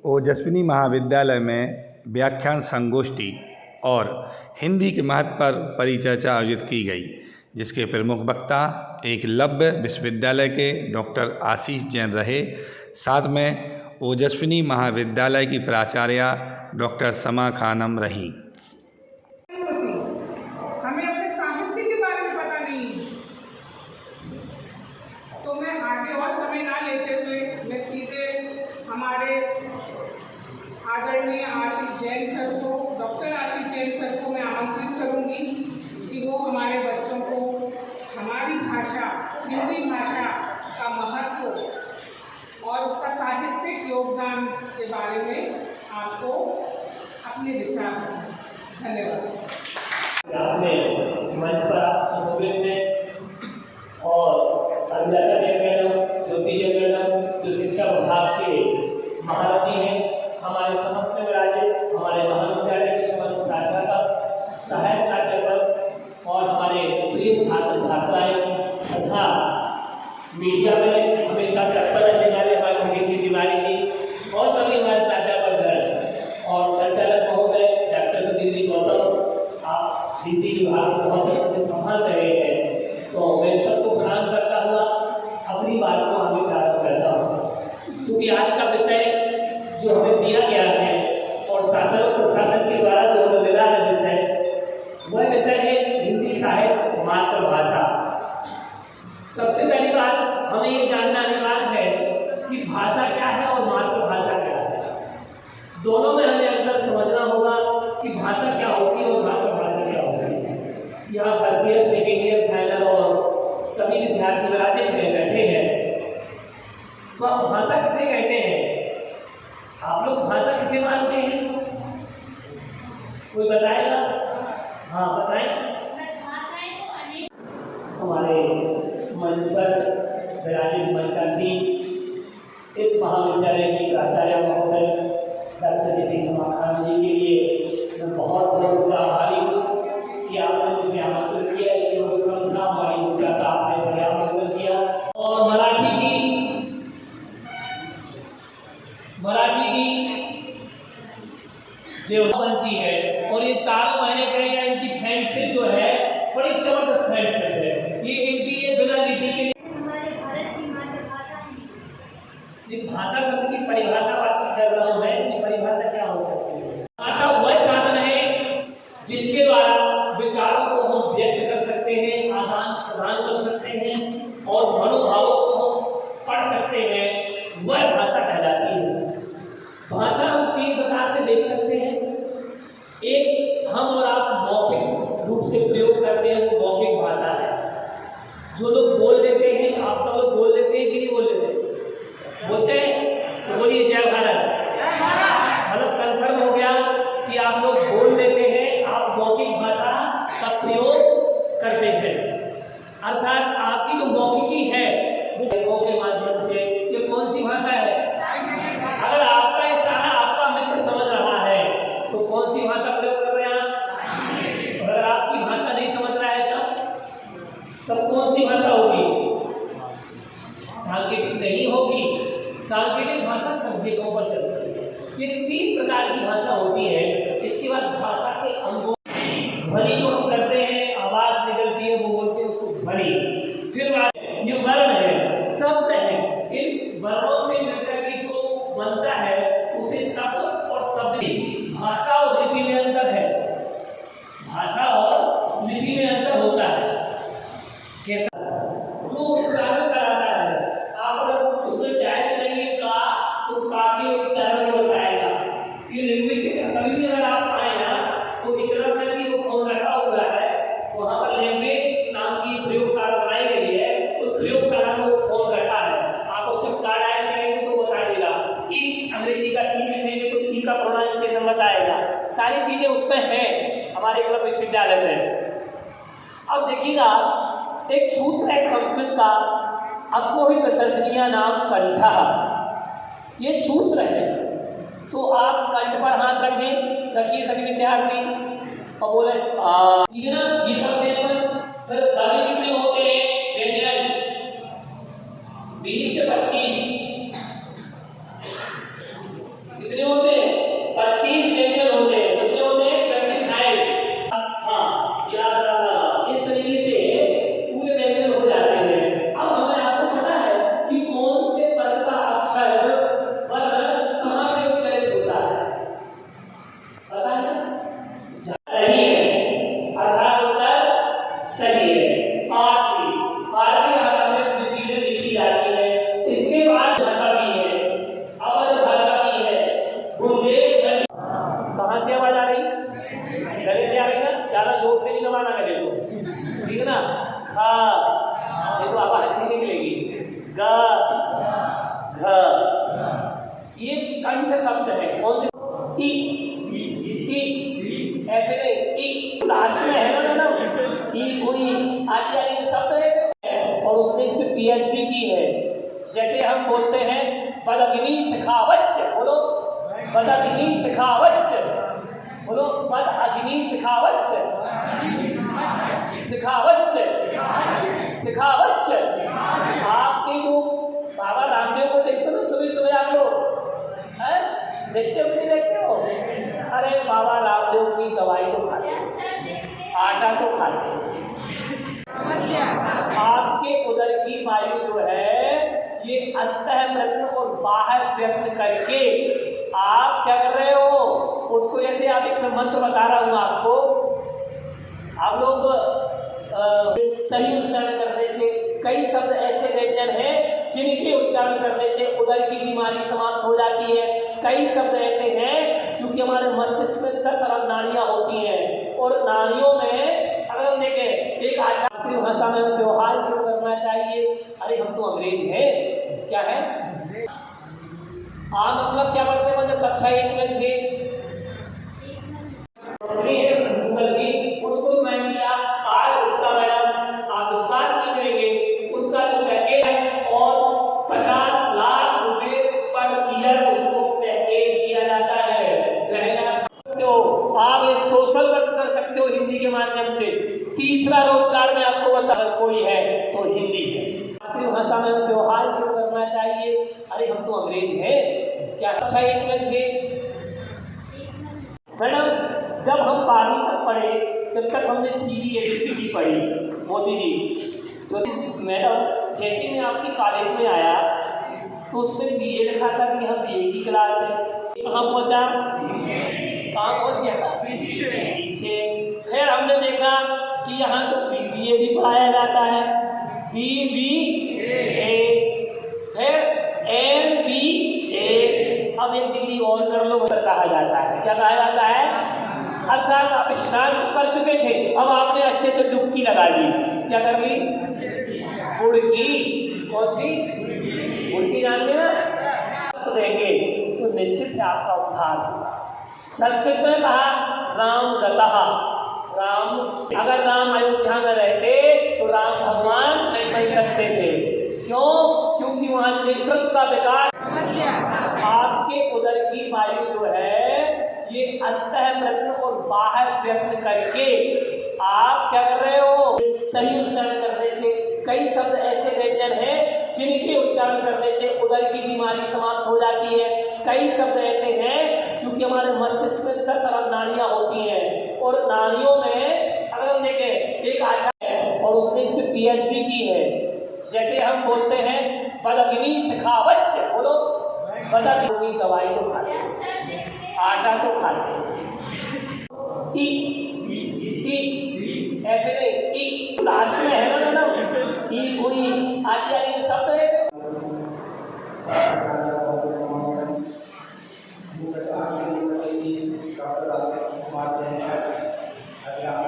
ओजस्विनी महाविद्यालय में व्याख्यान संगोष्ठी और हिंदी के महत्व पर परिचर्चा आयोजित की गई, जिसके प्रमुख वक्ता एकलव्य विश्वविद्यालय के डॉक्टर आशीष जैन रहे। साथ में ओजस्विनी महाविद्यालय की प्राचार्या डॉक्टर समा खानम रहीं। हमें अपने साहित्य के बारे में पता नहीं, तो मैं आगे और समय ना लेते हुए मैं सीधे हमारे आदरणीय आशीष जैन सर को, डॉक्टर आशीष जैन सर को मैं आमंत्रित करूंगी कि वो हमारे बच्चों को हमारी भाषा, हिंदी भाषा का महत्व और उसका साहित्यिक योगदान के बारे में आपको अपने विचार दें। धन्यवाद। आपने मंच पर आप सुशोभित हैं और अभिलाषा जैन मैडम, ज्योति जैन मैडम जो शिक्षा विभाग के महारथी हैं, हमारे समक्ष में विराजे, हमारे महाविद्यालय के समस्त प्राध्यापक, सहायक प्राध्यापक और हमारे प्रिय छात्र छात्राएं तथा मीडिया में हमेशा तत्पर रहने वाले हमारे मुकेश तिवारी जी और सभी हमारे प्राध्यापक गण और संचालक महोदय डॉक्टर सुधीर गौतम, आप हिंदी विभाग बहुत अच्छे से संभाल रहे हैं, तो मैं सबको प्रणाम करता हुआ अपनी बात को आगे प्रारंभ करता हूँ। क्योंकि आज का विषय जो हमें दिया गया है और शासन और प्रशासन के द्वारा जो हमें मिला है विषय, वह विषय है हिंदी साहित्य मातृभाषा। सबसे पहली बात हमें ये जानना अनिवार्य है कि भाषा क्या है और मातृभाषा क्या है। दोनों में हमें अंतर समझना होगा कि भाषा क्या होती है और मातृभाषा क्या होती है। यहाँ first year, second year, final और सभी विद्यार्थी विराजित हैं, बैठे हैं, तो आप भाषा किसे कहते हैं? आप लोग भाषा किसे मानते हैं? कोई बताएगा? हाँ बताएं। हमारे मंच पर विराजित मंचासी इस महाविद्यालय की प्राचार्य महोदय डॉक्टर जी समा खान जी के लिए मैं बहुत बहुत उनका आभारी हूँ कि आपने मुझे आमंत्रित किया। इस योग संस्था हमारी ऊर्जा का आपने पर्याप्त किया। और मराठी की देवता बनती है और ये 4 महीने करेगा। इनकी फ्रेंडशिप जो है बड़ी जबरदस्त फ्रेंडशिप है। ये बिना लिखी के हमारे भारत की मातृभाषा है। भाषा शब्द की परिभाषा बात कर रहा हूँ मैं कि परिभाषा क्या हो सकती है। भाषा वह साधन है जिसके द्वारा विचारों को हम व्यक्त कर सकते हैं, आदान प्रदान कर सकते हैं और मनोभावों को हम पढ़ सकते हैं, वह भाषा कहलाती है। भाषा हम 3 प्रकार से देख सकते हैं। एक, हम और आप मौखिक रूप से प्रयोग करते हैं, वो मौखिक भाषा है। जो लोग बोल लेते हैं, आप सब लोग बोल लेते हैं कि नहीं बोल लेते? बोलते हैं तो बोलिए जय भारत। मतलब कन्फर्म हो गया कि आप लोग बोल लेते हैं, आप मौखिक भाषा का प्रयोग करते हैं। अर्थात आपकी जो मौखिकी है वो के माध्यम से, ये कौन सी भाषा है? अगर आपका इशारा आपका मित्र समझ रहा है तो कौन सी भाषा प्रयोग कर रहे हैं आप? अगर आपकी भाषा नहीं समझ रहा है तब कौन सी भाषा होगी? सांकेतिक नहीं होगी। सांकेतिक भाषा संकेतों पर चलती है। ये 3 प्रकार की भाषा होती है। इसके बाद भाषा के अंगों, ध्वनि जो हम करते हैं, आवाज निकलती है, वो बोलते हैं उसको ध्वनि। फिर ये वर्ण है, शब्द है। इन वर्णों से मिलकर के जो बनता है उसे शब्द और शब्द। भाषा और लिपि में अंतर है। भाषा और लिपि में अंतर होता है। कैसा? जो उच्चारण कराता है, आप अगर उसमें टाइप करेंगे का, तो का के उच्चारण में बताएगा। ये लिंग्विस्टिक कभी भी अगर आप आए ना तो इतना में भी वो कौन रखा हुआ है, वहाँ पर लैंग्वेज नाम की प्रयोगशाला बनाई गई है। उस प्रयोगशाला में वो फोन रखा है। आप उसके का टाइप करेंगे तो बता देगा। ई अंग्रेजी का ई लिखेंगे तो ई का प्रोनाउंसिएशन बताएगा। सारी चीजें उसमें हैं हमारे एकलव्य विश्वविद्यालय में। अब देखिएगा, एक सूत्र है संस्कृत का, अको ही विसर्जनीय नाम कंठः। ये सूत्र है। तो आप कंठ पर हाथ रखिए सभी विद्यार्थी और बोले कितने होते हैं? 20 से 25 कितने गले से आएगा, ज़्यादा जोर से नहीं दबाना गले को, ठीक है ना। खा, ये तो आवाज नहीं निकलेगी। ग, घ, ये कंठ शब्द है। कौन से? ई, ई, ऐसे नहीं, ई लास्ट में है ना मैडम, ई, उई आदि आदि शब्द है, और उसने इस पे PhD की है। जैसे हम बोलते हैं पदग्नि शिखावच्च, बोलो पदग्नि शिखावच्च, बोलो पद अग्नि शिखावच्च, शिखावच्च, शिखावच्च। आपके जो बाबा रामदेव को देखते हो सुबह सुबह आप लोग हैं, देखते हो कि नहीं देखते हो? अरे बाबा रामदेव की दवाई तो खाते, आटा तो खाते। आपके उदर की वायु जो है ये अंतः प्रयत्न और बाह्य प्रयत्न करके आप क्या कर रहे हो उसको, जैसे आप एक मंत्र बता रहा हूँ आपको, आप लोग सही उच्चारण करने से कई शब्द ऐसे व्यंजन हैं जिनके उच्चारण करने से उदर की बीमारी समाप्त हो जाती है। कई शब्द ऐसे हैं क्योंकि हमारे मस्तिष्क में 10 अरब नाड़ियाँ होती हैं, और नाड़ियों में अगर हम देखें एक आचार्य भाषा में व्यवहार क्यों करना चाहिए? अरे हम तो अंग्रेज हैं, क्या है मतलब क्या पढ़ते हैं जब कक्षा 1 में थे, गूगल भी उसको ज्वाइन किया। आज उसका मैडम आप विश्वास नहीं करेंगे, उसका जो पैकेज है और 50 लाख रुपए पर ईयर उसको पैकेज दिया जाता है। रहना तो आप ये सोशल वर्क कर सकते हो हिंदी के माध्यम से। तीसरा रोजगार में आपको बता, कोई है तो हिंदी है। अपनी भाषा में व्यवहार क्यों करना चाहिए? अरे हम तो अंग्रेज हैं, क्या कक्षा 1 में थे मैडम? जब हम 12वीं तक पढ़े तब तक हमने CBSE पढ़ी मोदी जी। तो मैडम जैसे मैं आपके कॉलेज में आया तो उसमें BA लिखा था कि हम BA की क्लास है। कहाँ पहुँचा? कहाँ पहुँच गया? पीछे। फिर हमने देखा कि यहाँ तो BBA भी पढ़ाया जाता है, BBA, फिर MBA, अब एक डिग्री और कर लो कहा जाता है। क्या कहा जाता है? अर्थात आप स्नान कर चुके थे, अब आपने अच्छे से डुबकी लगा ली। क्या कर ली? बुड़की। कौन सी? बुड़की जानते ना? तो देंगे तो निश्चित है आपका उद्धार होगा। संस्कृत में कहा राम गतः, राम, अगर राम अयोध्या में रहते तो राम भगवान नहीं बन सकते थे। क्यों? क्योंकि वहां नेतृत्व का विकास। आपके उदर की वायु जो है ये अंतः प्रयत्न और बाह्य प्रयत्न करके आप क्या कर रहे हो सही उच्चारण करने से कई शब्द ऐसे व्यंजन हैं जिनके उच्चारण करने से उदर की बीमारी समाप्त हो जाती है। कई शब्द ऐसे हैं क्योंकि हमारे मस्तिष्क में 10 अरब नाड़ियाँ होती हैं, और नाड़ियों में अगर हम देखें एक आचार्य है और उसने इस पे PhD की है। जैसे हम बोलते हैं पदग्नि शिखावच्च, बोलो पदग्नि, दवाई तो खाते, आटा तो खाते। ई, ई, ऐसे नहीं, ई लास्ट में है ना मैडम, ई, उई आदि आदि शब्द है। डॉक्टर